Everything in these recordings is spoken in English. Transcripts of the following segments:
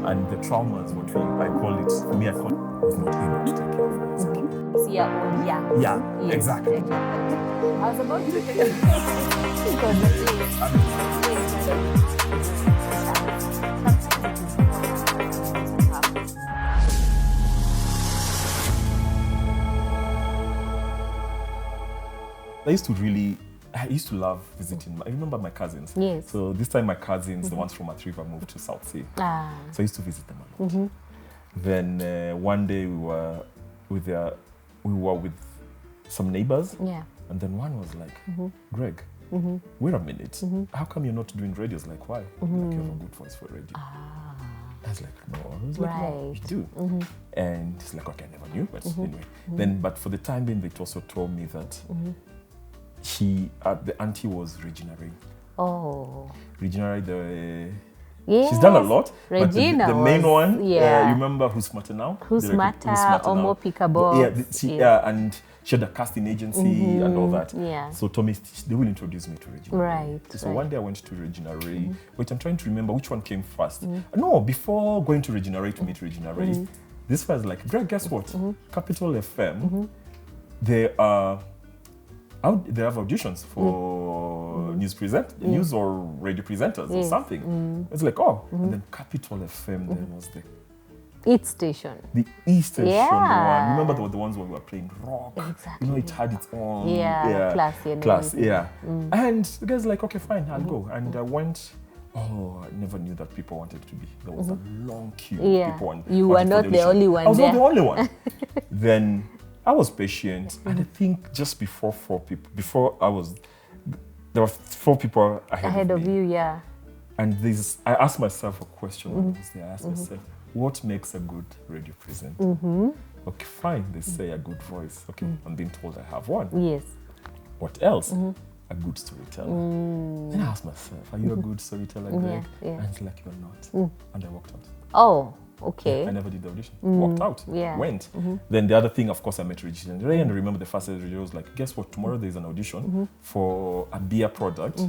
And the traumas, what I call it, for me, I call it, was not able to take care of myself. See your own, yeah. Yeah, Yes. exactly. I was about to I used to love visiting. I remember my cousins. Yes. So this time my cousins, the ones from Athi River, moved to South Sea. So I used to visit them a lot. Then one day we were with some neighbors. Yeah. And then one was like, Greg, wait a minute. How come you're not doing radios? Like, why? Like, you have a good voice for radio. I was like, no. I was like, no, you do. And he's like, okay, I never knew. But anyway. Then, but for the time being, they also told me that the auntie was Regina Ray. Oh. Regina Ray, Yes. she's done a lot. Regina but the main one, yeah. you remember Who's Smarter Now? Who's Smarter, Omo Picabo. Yeah, and she had a casting agency and all that. Yeah. So Tommy, they will introduce me to Regina Ray. Right. So one day I went to Regina Ray. Wait, I'm trying to remember which one came first. No, before going to Regina Ray to meet Regina Ray, this was like, Greg, guess what? Capital FM, they have auditions for news or radio presenters or something. It's like, and then Capital FM then was the station. The E station Yeah. one. Remember there were the ones where we were playing rock. Exactly. You know, it had its own class. Yeah. And the guy's like, okay, fine, I'll go. And I went. Oh, I never knew that people wanted to be. There was a long queue. Yeah. People you were not the only one. I was there. not the only one. Then I was patient, and I think just before there were 4 people ahead of you, yeah. And I asked myself a question when I was there. I asked myself, what makes a good radio presenter? Okay, fine, they say a good voice. Okay, I'm being told I have one. Yes. What else? A good storyteller. Then I asked myself, are you a good storyteller, Greg? Yeah. And it's like, you're not. And I walked out. Oh, okay. I never did the audition. Walked out. Yeah. Went. Then the other thing, of course, I met Regina Ray, and I remember the first radio was like, guess what? Tomorrow there's an audition for a beer product.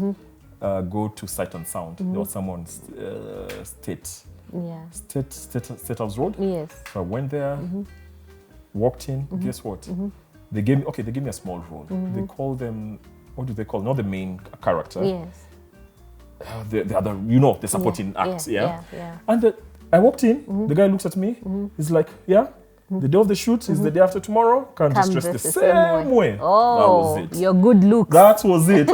Go to Sight and Sound. There was someone State House Road. Yes. So I went there, walked in. Guess what? They gave me a small role. They call them, what do they call? Not the main character. Yes. The other, the supporting act. Yeah. And I walked in. The guy looks at me. He's like, the day of the shoot is the day after tomorrow. Come just dress the same way. Oh, that was it. Your good looks. That was it.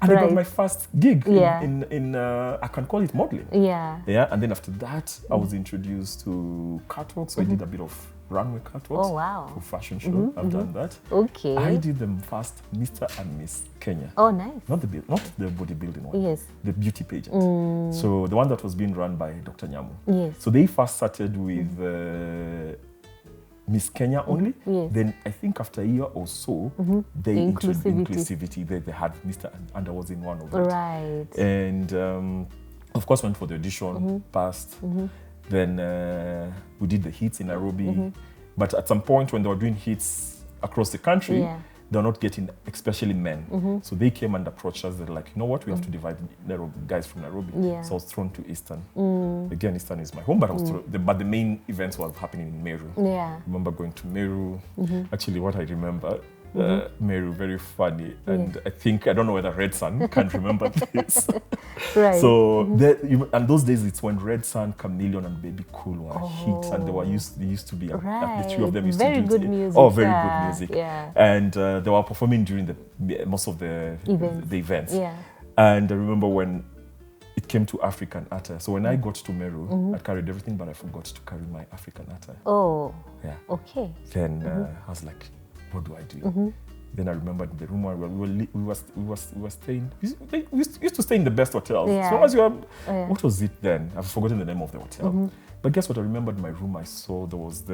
And I got my first gig in I can call it modeling. Yeah. Yeah. And then after that, I was introduced to catwalks. So I did a bit of runway catwalks. Oh, wow. For fashion show. I've done that. Okay. I did them first, Mr. and Miss Kenya. Oh, nice. Not the bodybuilding one. Yes. The beauty pageant. So the one that was being run by Dr. Nyamu. Yes. So they first started with Miss Kenya only. Yes. Then I think after a year or so, they introduced inclusivity. They had Mr. and I was in one of it. Right. And of course went for the audition, passed. Then we did the hits in Nairobi. But at some point when they were doing hits across the country, they're not getting, especially men. So they came and approached us. They're like, you know what, we have to divide Nairobi, guys from Nairobi. Yeah. So I was thrown to Eastern. Again, Eastern is my home, but I was but the main events were happening in Meru. Yeah. I remember going to Meru. Actually, what I remember, Meru, very funny. And I don't know whether Red Sun can remember this. Right. So, and those days it's when Red Sun, Chameleon, and Baby Cool were hit, and they used to be, the 3 of them used very to do good music. Oh, very good music. Yeah. And they were performing during most of the events. Yeah. And I remember when it came to African attire. So when I got to Meru, I carried everything, but I forgot to carry my African attire. Oh. Yeah. Okay. Then I was like, what do I do? Then I remembered in the room where we were staying. We used to stay in the best hotels. Yeah. So as you have, what was it then? I've forgotten the name of the hotel. But guess what? I remembered my room. I saw there was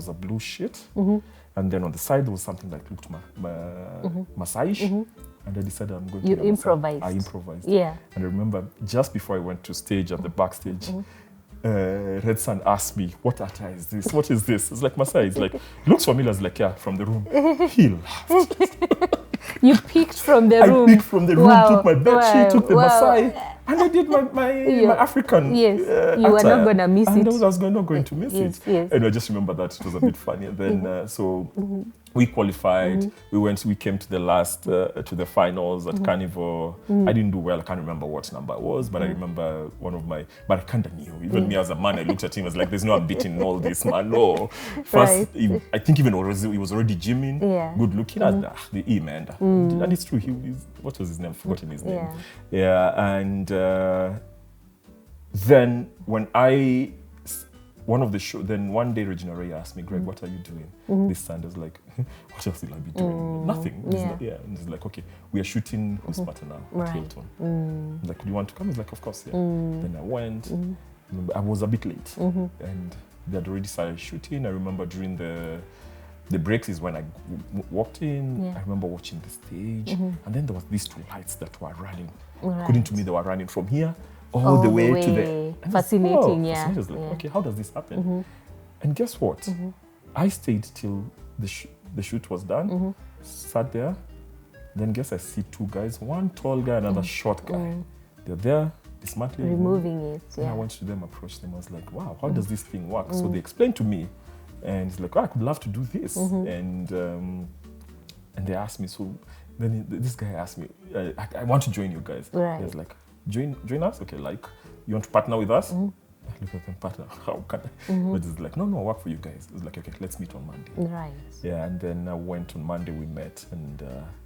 a blue sheet, and then on the side there was something that looked Masaiish. And I decided I'm going to. You improvised. I improvised. Yeah. And I remember just before I went to stage at the backstage. Red Sun asked me, what attire is this? What is this? It's like Masai. It's like, looks familiar. It's like, yeah, from the room. He laughed. You picked from the room. I picked from the room, took my bedsheet, took the Masai. And I did my African Yes, you were not attire. gonna miss And it. I was not going to miss Yes, it. yes. And I just remember that it was a bit funny. And then so we qualified. We came to the last to the finals at Carnival. I didn't do well. I can't remember what number it was, but I remember but I kind of knew. Even me as a man, I looked at him as like, "There's no unbeaten in all this, man." No. First, Right. I think even he was already gymming, Yeah. good looking. The E man, and it's true. What was his name? I've forgotten his name. Yeah, and then when one day Regina Ray asked me, "Greg, what are you doing this Sunday?" I was like, "What else will I be doing? Nothing." Yeah. And he's like, "Okay, we are shooting Who's Smarter Now at Right. Hilton." I'm like, "Do you want to come?" He's like, "Of course, yeah." Then I went. I was a bit late, and they had already started shooting. I remember during the breaks is when I walked in. Yeah. I remember watching the stage, and then there was these two lights that were running. Right. According to me, they were running from here all the way to the. And I was, Fascinating, yeah. fascinating. I was like, Yeah. okay, how does this happen? And guess what? I stayed till the shoot was done, sat there. Then guess I see two guys, one tall guy, another short guy. They're there, dismantling. Removing it, And I yeah. went to them, approached them. I was like, wow, how does this thing work? So they explained to me, and it's like, oh, I could love to do this. And they asked me, so then this guy asked me, I want to join you guys. Right. He was like, join us? Okay, like, you want to partner with us? I look at them, partner, how can I? But it's like, no, I work for you guys. It's like, okay, let's meet on Monday. Right. Yeah, and then I went on Monday, we met, and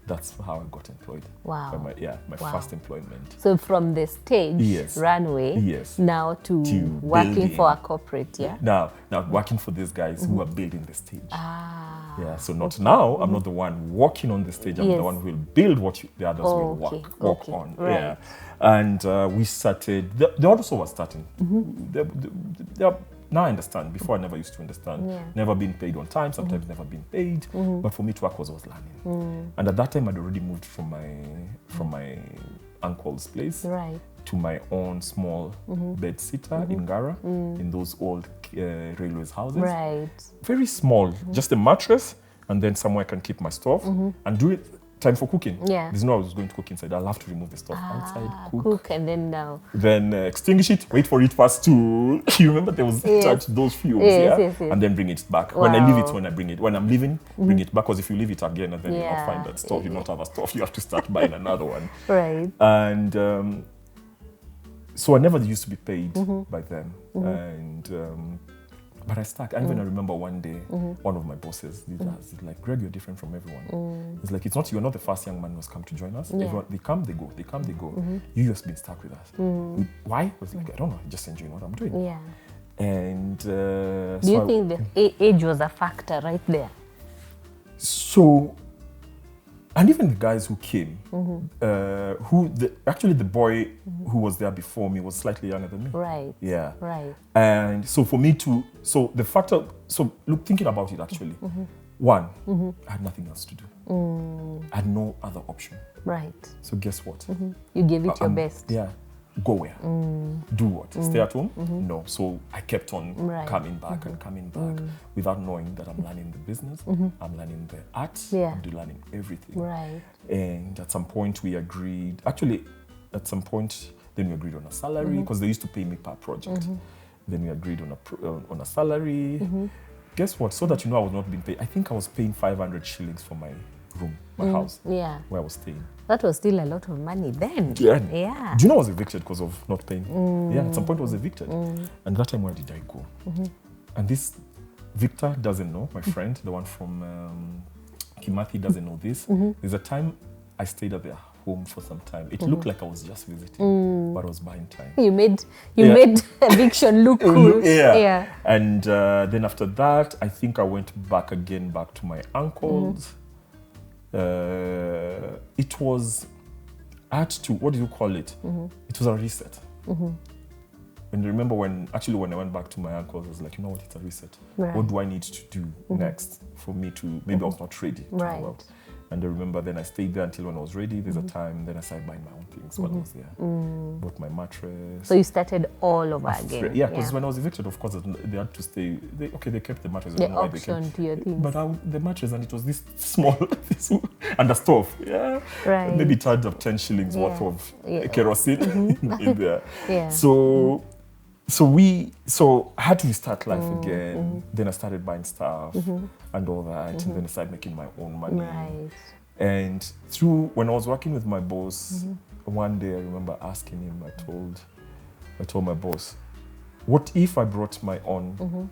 that's how I got employed. Wow. My Wow. first employment. So from the stage, Yes. runway, Yes. now to working building. for a corporate, yeah? Now working for these guys who are building the stage. Ah. Yeah, so not now, I'm not the one walking on the stage, I'm Yes. the one who will build what the others will walk on. Right. Yeah. And we started, they also were starting. Now I understand. Before I never used to understand. Yeah. Never been paid on time, sometimes never been paid. But for me to work was learning. And at that time I'd already moved from my uncle's place Right. to my own small bed sitter in Gara, in those old railways houses. Right. Very small, just a mattress, and then somewhere I can keep my stuff and do it. Time for cooking. Yeah. There's no I was going to cook inside. I'll have to remove the stuff outside, cook, and then now. then extinguish it, wait for it first to. You remember there was those fumes, Yes, yeah? yes. And then bring it back. When I leave it, Wow. when I bring it. When I'm leaving, bring it back, because if you leave it again, and then you'll not Yeah. find that stuff, you'll not have a stuff, you have to start buying another one. Right. And so I never used to be paid by them. And but I stuck. I even remember one day, one of my bosses did that. He's like, "Greg, you're different from everyone." It's like, you're not the first young man who's come to join us. Yeah. Everyone, they come, they go, they come, they go. You just been stuck with us. Why? I was like, I don't know, I'm just enjoying what I'm doing. Yeah. And Do you think the age was a factor right there? So, and even the guys who came, actually the boy who was there before me was slightly younger than me. Right. Yeah. Right. And so for me the factor, look, thinking about it actually, one, I had nothing else to do. I had no other option. Right. So guess what? You gave it your best. Yeah. Go where? Do what? Stay at home? No. So I kept on Right. coming back and coming back without knowing that I'm learning the business, I'm learning the art, Yeah. I'm learning everything. Right. And at some point we agreed, then we agreed on a salary, because they used to pay me per project. Then we agreed on a salary. Guess what? So that I was not being paid, I think I was paying 500 shillings for my room, my house, Yeah. where I was staying. That was still a lot of money then. Yeah. Yeah. Do you know I was evicted because of not paying? Yeah, at some point I was evicted. And that time, where did I go? And this Victor doesn't know, my friend, the one from Kimathi doesn't know this. There's a time I stayed at their home for some time. It looked like I was just visiting, but I was buying time. You made eviction look cool. Yeah. And then after that, I think I went back to my uncle's. It was what do you call it? It was a reset. And I remember when I went back to my uncle's, I was like, you know what, it's a reset. Right. What do I need to do next for me to, maybe I was not ready. Right. And I remember then I stayed there until when I was ready. There's a time, then I started buying my own things while I was there. Bought my mattress. So you started all over again. Yeah, because when I was evicted, of course, they had to stay. They kept the mattress. I They don't know why they kept auctioned your things. But the mattress, and it was this small, and the stove. Yeah. Right. Maybe it had 10 shillings worth of kerosene in there. Yeah. So I had to restart life again. Then I started buying stuff and all that, and then I started making my own money. Right. And through when I was working with my boss, one day I remember asking him. I told my boss, "What if I brought my own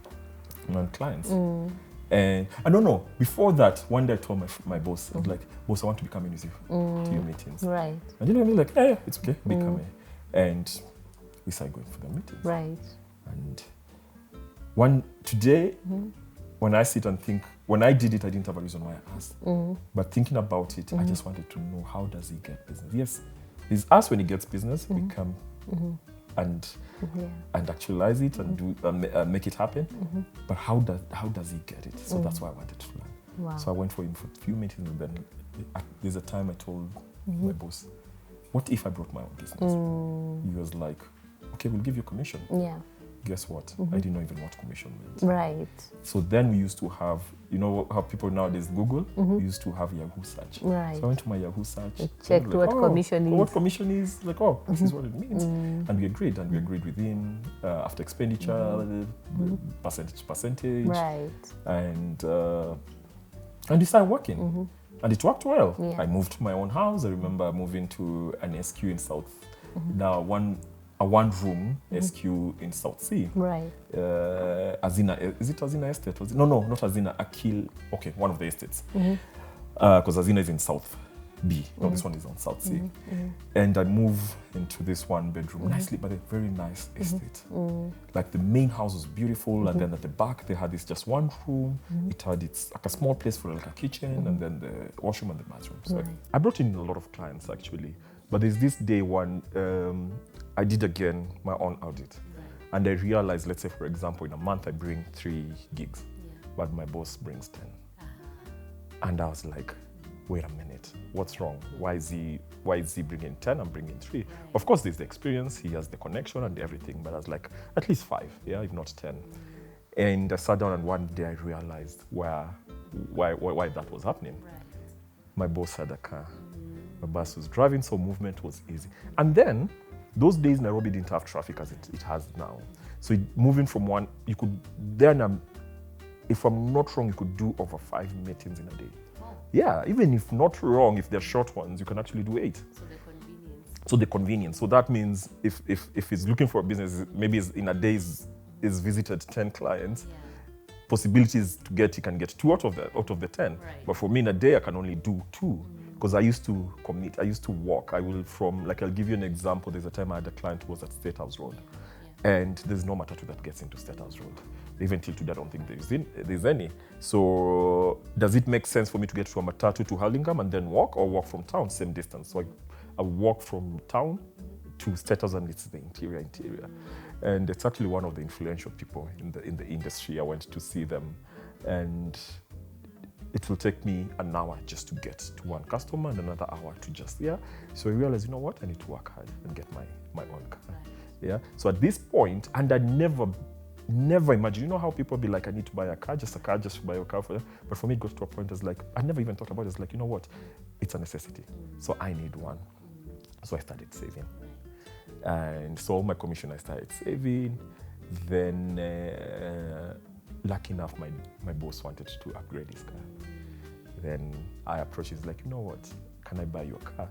clients?" And I don't know. Before that, one day I told my boss, I was like, "Boss, I want to be coming with you to your meetings." Right. And you know, I'm like, "Hey, it's okay, be coming." And we started going for the meetings. Right. And today, when I sit and think, when I did it, I didn't have a reason why I asked. But thinking about it, I just wanted to know, how does he get business? Yes, it's us when he gets business, we come and actualize it and do make it happen. But how does he get it? So that's why I wanted to learn. Wow. So I went for him for a few meetings, and then there's a time I told my boss, "What if I brought my own business?" He was like, "Okay, we'll give you commission." Yeah. Guess what? I didn't know even what commission meant. Right. So then we used to have, you know how people nowadays Google? We used to have Yahoo search. Right. So I went to my Yahoo search. Checked what commission is. What commission is. Like, this is what it means. And we agreed. And we agreed within, after expenditure, percentage. Right. And we started working. And it worked well. Yeah. I moved to my own house. I remember moving to an SQ in South. Now, a one-room SQ in South Sea. Right. Azina, is it Azina Estate? No, not Azina, Akil. Okay, one of the estates. Because Azina is in South B. No, this one is on South C. And I moved into this one bedroom, nicely, but a very nice estate. Like the main house was beautiful, and then at the back they had this just one room. It had like a small place for like a kitchen, and then the washroom and the bathroom. So I brought in a lot of clients actually. But there's this day one, I did again my own audit. And I realized, let's say for example, in a month I bring 3 gigs, but my boss brings 10. And I was like, wait a minute, what's wrong? Why is he bringing 10? I'm bringing 3. Of course, there's the experience, he has the connection and everything, but I was like, at least 5, if not 10. And I sat down, and one day I realized why that was happening. My boss had a car. My boss was driving, so movement was easy. And then, those days Nairobi didn't have traffic as it has now. So moving from one, you could then, if I'm not wrong, you could do over 5 meetings in a day. Yeah, even if not wrong, if they're short ones, you can actually do 8. So the convenience. So that means if he's looking for a business, maybe in a day is visited 10 clients, possibilities to get, he can get 2 out of the 10. Right. But for me in a day, I can only do 2. Because I used to commit, I used to walk. I'll give you an example. There's a time I had a client who was at State House Road. And there's no matatu that gets into State House Road. Even till today, I don't think there's any. So does it make sense for me to get to a matatu to Hurlingham and then walk, or walk from town, same distance? So I walk from town to State House, and it's the interior. And it's actually one of the influential people in the industry. I went to see them, and it will take me an hour just to get to one customer and another hour to just, So I realized, you know what, I need to work hard and get my own car. So at this point, and I never imagined, you know how people be like, I need to buy a car just to buy a car for them. But for me, it got to a point, I never even thought about it. It's like, you know what, it's a necessity. So I need one. So I started saving. And so all my commission, I started saving. Then, lucky enough, my boss wanted to upgrade his car. Then I approached him, like, you know what, can I buy your car?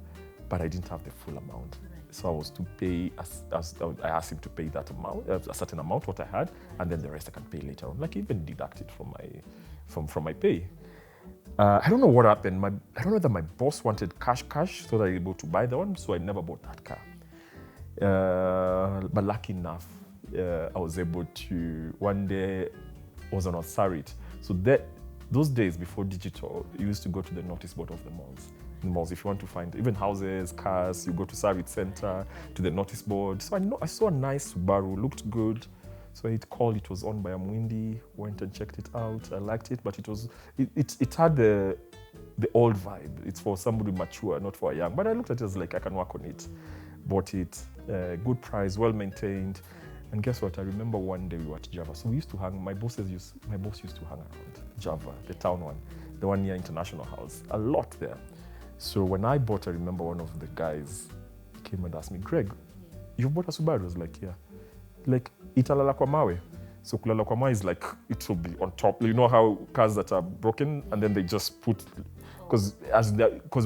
But I didn't have the full amount. So I was to pay, I asked him to pay that amount, a certain amount, what I had, and then the rest I can pay later on. Like, even deduct it from my pay. I don't know what happened. I don't know that my boss wanted cash so that I was able to buy the one, so I never bought that car. But lucky enough, I was able to, one day, I was on Sarit. So those days before digital, you used to go to the notice board of the malls. In malls, if you want to find even houses, cars, you go to Sarit Center, to the notice board. So I saw a nice Subaru, looked good. So it called, it was owned by Amwindi, went and checked it out. I liked it, but it had the old vibe. It's for somebody mature, not for a young. But I looked at it as like, I can work on it. Bought it, good price, well maintained. And guess what? I remember one day we were at Java. So we used to hang, my boss used to hang around Java, the town one, the one near International House, a lot there. So when I bought, I remember one of the guys came and asked me, Greg, you bought a Subaru? I was like, yeah. Like, italala kwa mawe. So kulala kwa mawe is like, it will be on top. You know how cars that are broken and then they just put, because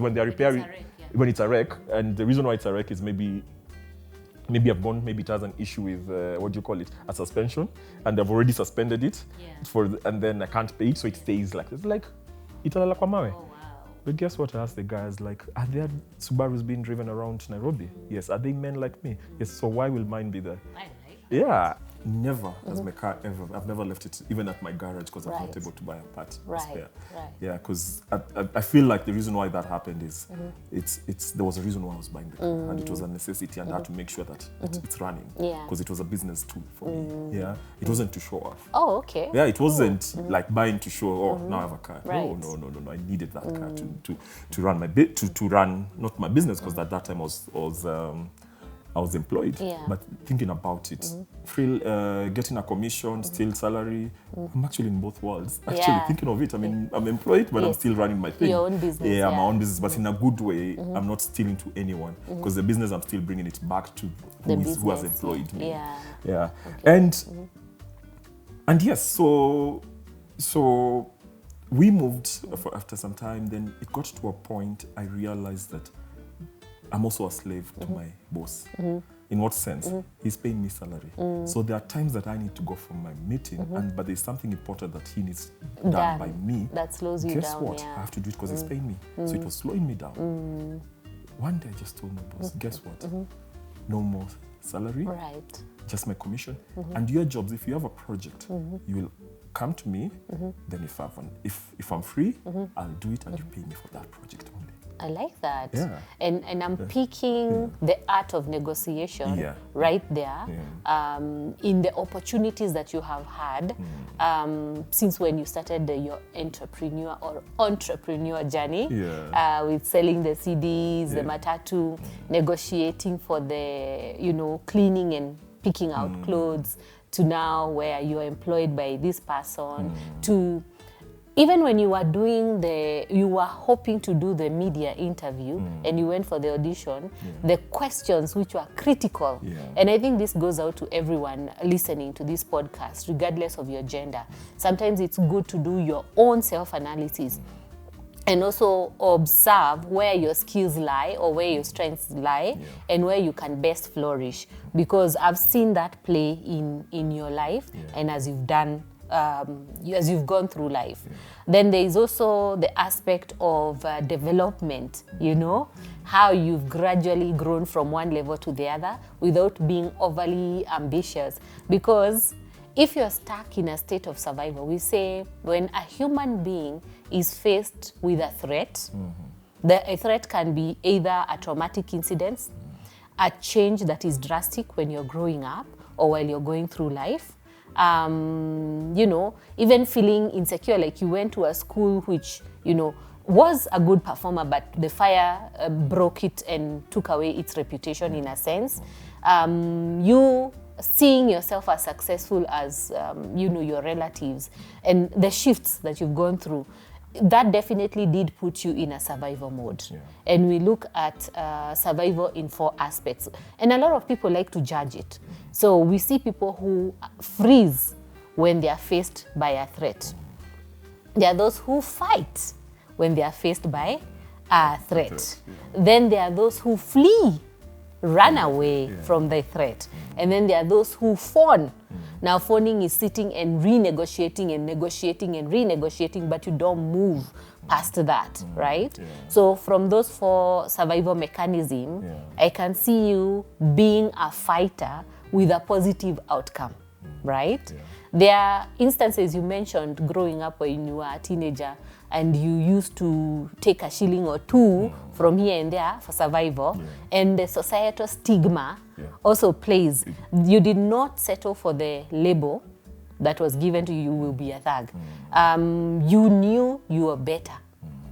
when they're repairing, when it's a wreck, and the reason why it's a wreck is maybe it has an issue with a suspension, and they've already suspended it and then I can't pay it, so it stays like this. Like, italala kwa mawe. Oh, wow. But guess what? I asked the guys, like, are there Subarus being driven around Nairobi? Yes. Are they men like me? Yes. So why will mine be there? I like Yeah. Never has my car ever. I've never left it even at my garage because I'm not able to buy a part spare. Right. Yeah, because I feel like the reason why that happened is there was a reason why I was buying the car, and it was a necessity, and I had to make sure that it's running. Yeah. Because it was a business tool for me. Yeah. It wasn't to show off. Oh, okay. Yeah, it wasn't like buying to show, now I have a car. Right. No. I needed that car to run my to run not my business, because at that time I was employed. Yeah. But thinking about it, getting a commission, still salary, I'm actually in both worlds. Actually, thinking of it, I mean, I'm employed, but I'm still running my thing. Your own business. Yeah, my own business, but in a good way. I'm not stealing to anyone, because the business, I'm still bringing it back to who has employed me. Yeah. Okay. And yes, so we moved after some time. Then it got to a point I realized that I'm also a slave to my boss. In what sense? He's paying me salary. So there are times that I need to go for my meeting, but there's something important that he needs done by me. That slows you down. Guess what? I have to do it because he's paying me. So it was slowing me down. One day I just told my boss, guess what? No more salary. Right. Just my commission. And your jobs, if you have a project, you will come to me. Then if I'm free, I'll do it, and you pay me for that project only. I like that. Yeah. And I'm picking the art of negotiation right there in the opportunities that you have had since when you started your entrepreneur journey with selling the CDs, the matatu, negotiating for the, cleaning and picking out clothes, to now where you're employed by this person, to even when you were hoping to do the media interview and you went for the audition, the questions which were critical. And I think this goes out to everyone listening to this podcast, regardless of your gender. Sometimes it's good to do your own self-analysis and also observe where your skills lie or where your strengths lie and where you can best flourish. Because I've seen that play in your life and as you've done as you've gone through life. Then there is also the aspect of development, how you've gradually grown from one level to the other without being overly ambitious. Because if you're stuck in a state of survival, we say when a human being is faced with a threat, a threat can be either a traumatic incident, a change that is drastic when you're growing up or while you're going through life, even feeling insecure, like you went to a school which, was a good performer, but the fire broke it and took away its reputation in a sense. You seeing yourself as successful as, your relatives, and the shifts that you've gone through, that definitely did put you in a survival mode. And we look at survival in 4 aspects. And a lot of people like to judge it. So we see people who freeze when they are faced by a threat. There are those who fight when they are faced by a threat. Then there are those who flee, run away from the threat. And then there are those who fawn. Now, fawning is sitting and renegotiating and negotiating and renegotiating, but you don't move past that, right? So from those 4 survival mechanisms, I can see you being a fighter with a positive outcome. right? Yeah. There are instances you mentioned growing up when you were a teenager and you used to take a shilling or two from here and there for survival, and the societal stigma also plays. You did not settle for the label that was given to you, you will be a thug. You knew you were better.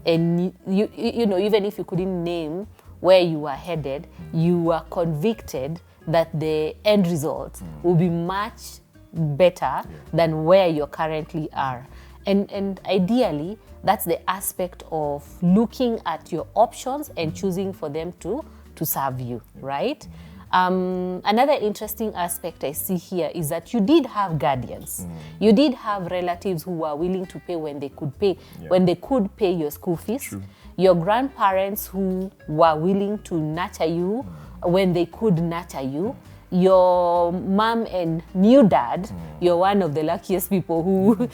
And you know, even if you couldn't name where you were headed, you were convicted that the end result will be much better than where you currently are. And ideally, that's the aspect of looking at your options and choosing for them to serve you, right? Another interesting aspect I see here is that you did have guardians. You did have relatives who were willing to pay when they could pay, when they could pay your school fees. True. Your grandparents who were willing to nurture you when they could nurture you. Your mom and new dad, you're one of the luckiest people who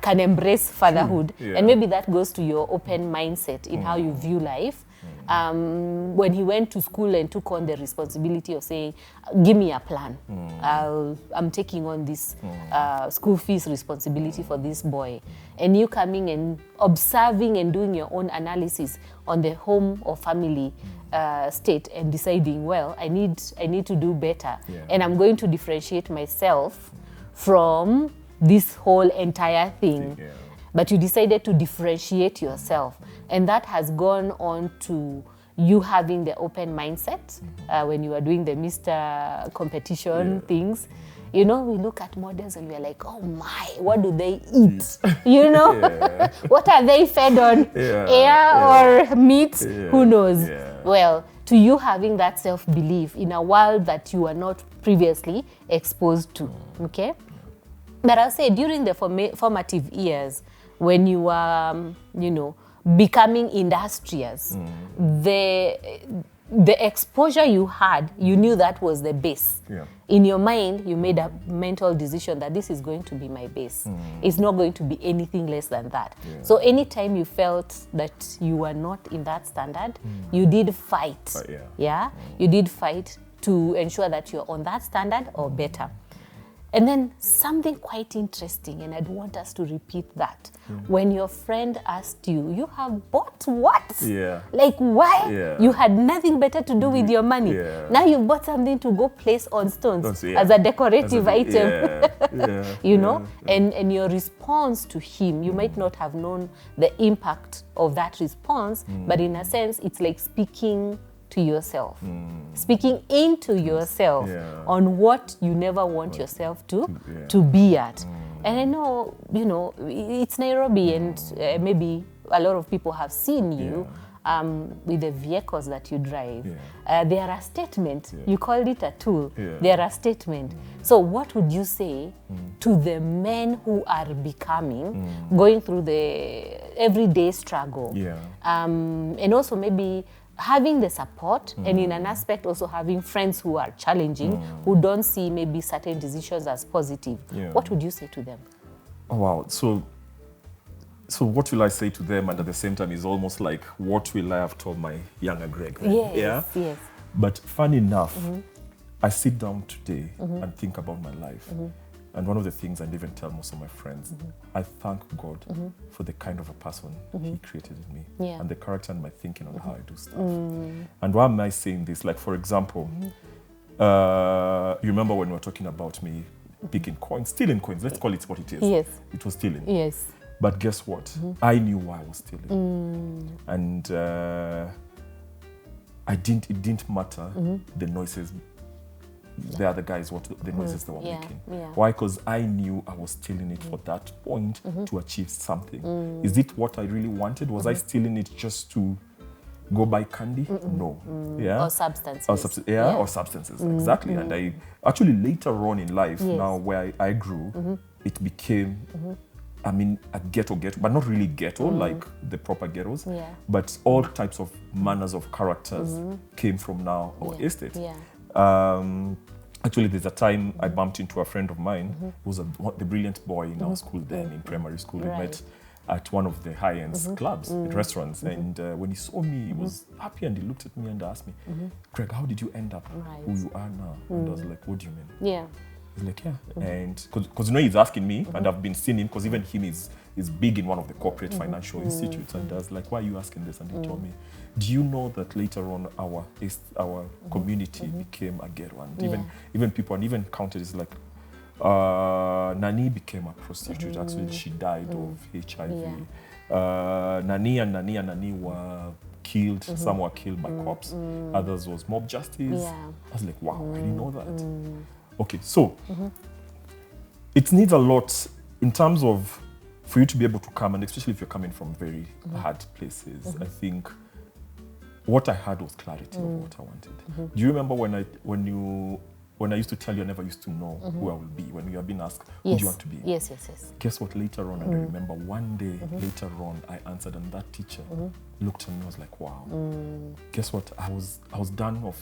can embrace fatherhood. Yeah. And maybe that goes to your open mindset in how you view life. When he went to school and took on the responsibility of saying, give me a plan. I'm taking on this school fees responsibility for this boy. And you coming and observing and doing your own analysis on the home or family state and deciding, well, I need to do better. And I'm going to differentiate myself from this whole entire thing. But you decided to differentiate yourself. And that has gone on to you having the open mindset when you are doing the Mr. competition things. You know, we look at models and we're like, oh my, what do they eat? You know, what are they fed on? Air or meat? Who knows? Well, to you having that self-belief in a world that you were not previously exposed to, okay? But I'll say during the formative years, when you were, you know, becoming industrious, the exposure you had, you knew that was the base. In your mind, you made a mental decision that this is going to be my base. It's not going to be anything less than that. So anytime you felt that you were not in that standard, you did fight. You did fight to ensure that you're on that standard or better. And then something quite interesting, and I'd want us to repeat that. When your friend asked you, you have bought what? Like, why? You had nothing better to do with your money. Now you've bought something to go place on stones as a decorative item. You know? And your response to him, you might not have known the impact of that response, but in a sense, it's like speaking to yourself, speaking into yourself on what you never want yourself to be at. And I know, you know, it's Nairobi and maybe a lot of people have seen you with the vehicles that you drive. They are a statement. You called it a tool. They are a statement. So what would you say to the men who are becoming, going through the everyday struggle? And also maybe having the support and in an aspect also having friends who are challenging, who don't see maybe certain decisions as positive. What would you say to them? Oh, wow. So what will I say to them? And at the same time, is almost like, what will I have told my younger Greg? Yes. But funny enough, I sit down today and think about my life. And one of the things I even tell most of my friends, I thank God for the kind of a person He created in me and the character and my thinking on how I do stuff. And why am I saying this? Like, for example, you remember when we were talking about me picking coins, stealing coins, let's call it what it is. It was stealing. But guess what? I knew why I was stealing. And it didn't matter the noises the other guys, what the noises they were making. Why? Because I knew I was stealing it for that point to achieve something. Is it what I really wanted? Was I stealing it just to go buy candy? No. Or substances. Or substances, exactly. And I actually later on in life, now where I grew, it became, I mean, a ghetto, but not really ghetto, like the proper ghettos, but all types of manners of characters came from now our estate. Actually, there's a time I bumped into a friend of mine who was the brilliant boy in our school then, in primary school. We met at one of the high-end clubs, restaurants. And when he saw me, he was happy and he looked at me and asked me, Greg, how did you end up who you are now? And I was like, what do you mean? He's like, yeah. And because he's asking me, and I've been seeing him, because even him is big in one of the corporate financial institutes, and I was like, why are you asking this? And he told me, do you know that later on our community became a ghetto, and even people, and even counted, is like, Nani became a prostitute. Actually, she died of HIV. Nani and Nani were killed. Some were killed by cops. Others was mob justice. I was like, wow, I didn't know that. Okay, so it needs a lot in terms of for you to be able to come, and especially if you're coming from very hard places. I think what I had was clarity of what I wanted. Do you remember when I used to tell you I never used to know who I will be, when you have been asked, who do you want to be? Yes. Guess what, later on, and I remember one day later on, I answered, and that teacher looked at me and was like, wow. Guess what, I was done of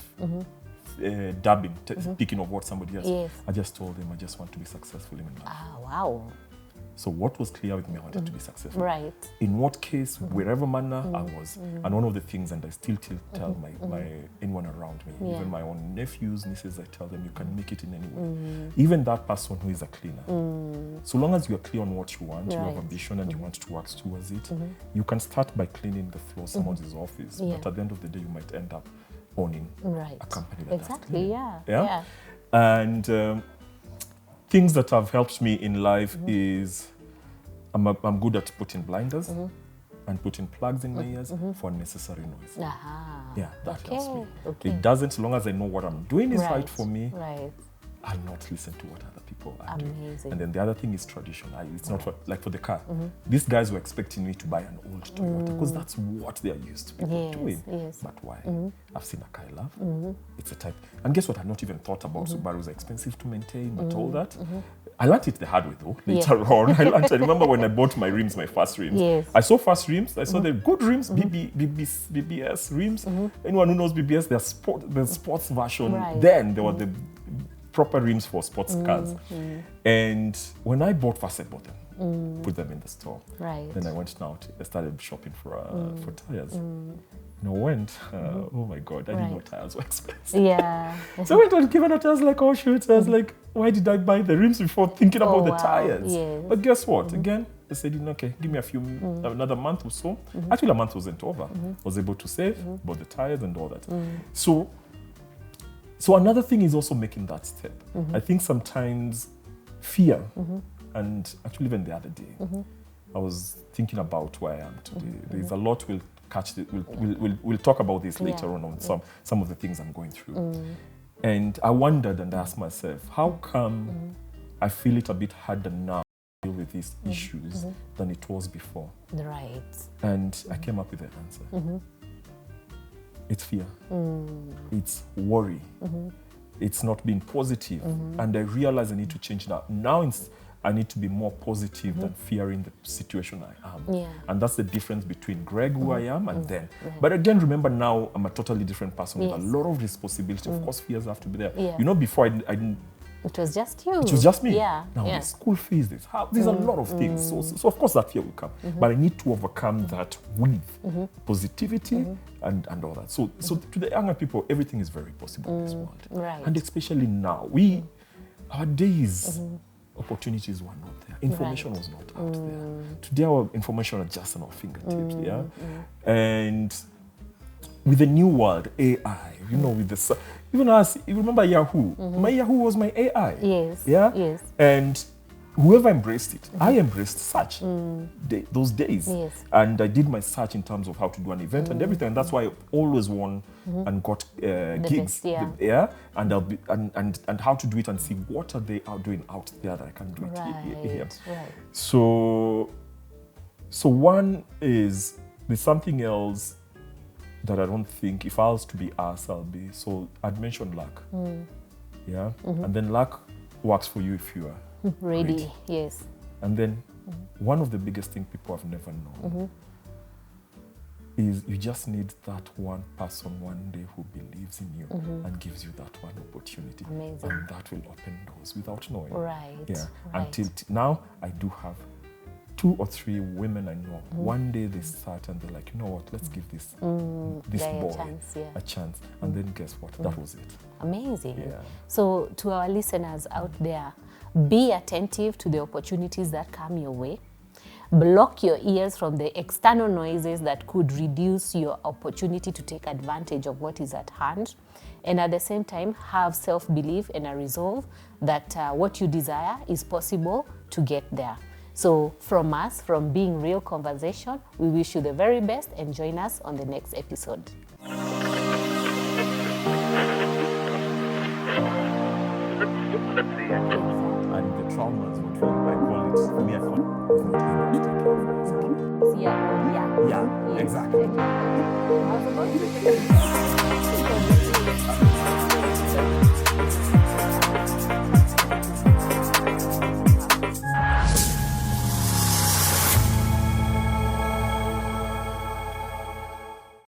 dubbing, speaking of what somebody else. Yes. I just told him, I just want to be successful in life. Ah, wow. So what was clear with me, I wanted to be successful. Right. In what case, wherever manner I was. And one of the things, and I still tell my anyone around me, even my own nephews, nieces, I tell them, you can make it in any way. Even that person who is a cleaner. So long as you are clear on what you want, you have ambition, and you want to work towards it, you can start by cleaning the floor of someone's office. But at the end of the day, you might end up owning a company that does cleaning. Yeah. And things that have helped me in life is I'm good at putting blinders and putting plugs in my ears for unnecessary noise. Yeah, that helps me. It doesn't, as long as I know what I'm doing is right for me, I'll not listen to what other people are doing. And then the other thing is tradition. It's not like for the car. These guys were expecting me to buy an old Toyota because that's what they are used to people doing. But why? I've seen a car I love. It's a type. And guess what? I've not even thought about Subarus are expensive to maintain, but all that. I learned it the hard way though, later on. I remember when I bought my rims, my first rims. I saw first rims, I saw the good rims, BBS rims. Anyone who knows BBS, the sports version. Then there were the proper rims for sports cars. And when I bought first, I bought them, put them in the store. Then I went out, I started shopping for tires. And I went, oh my God, I didn't know tires were expensive. So I went on given out, I was like, oh shoot, I was like, why did I buy the rims before thinking about the tires? But guess what? Again, I said, okay, give me another month or so. Actually, a month wasn't over. I was able to save, bought the tires and all that. So another thing is also making that step. I think sometimes fear, and actually even the other day, I was thinking about where I am today. There's a lot we'll talk about this later on some of the things I'm going through. And I wondered and asked myself, how come I feel it a bit harder now to deal with these issues than it was before? And I came up with an answer. It's fear. It's worry. It's not being positive. And I realize I need to change that. Now I need to be more positive than fearing the situation I am. And that's the difference between Greg, who I am, and then. But again, remember now, I'm a totally different person with a lot of responsibility. Of course, fears have to be there. You know, before I didn't... It was just you. It was just me. Now, the school fees, there's a lot of things. So of course, that fear will come. But I need to overcome that with positivity and all that. So to the younger people, everything is very possible in this world. And especially now, our days... opportunities were not there. Information was not out there. Today, our information are just on our fingertips. And with the new world, AI, with the even as you remember Yahoo. My Yahoo was my AI. And whoever embraced it, I embraced search those days. And I did my search in terms of how to do an event and everything. And that's why I always won and got gigs. And I'll be and how to do it and see what are they doing out there that I can do it here. So one is there's something else that I don't think, if I was to be asked, I'll be. So I'd mentioned luck. And then luck works for you if you are ready. And then one of the biggest things people have never known is you just need that one person one day who believes in you and gives you that one opportunity. And that will open doors without knowing. Until now, I do have 2 or 3 women I know, one day they start and they're like, you know what, let's give this Guy boy a chance. and then guess what, that was it. Amazing. Yeah. So to our listeners out there, be attentive to the opportunities that come your way. Block your ears from the external noises that could reduce your opportunity to take advantage of what is at hand. And at the same time, have self-belief and a resolve that what you desire is possible to get there. So from us, from Being Real Conversation, we wish you the very best and join us on the next episode. And the traumas, which I call it, for me, I call it, was not able to take care of myself. Yeah, Yeah, exactly.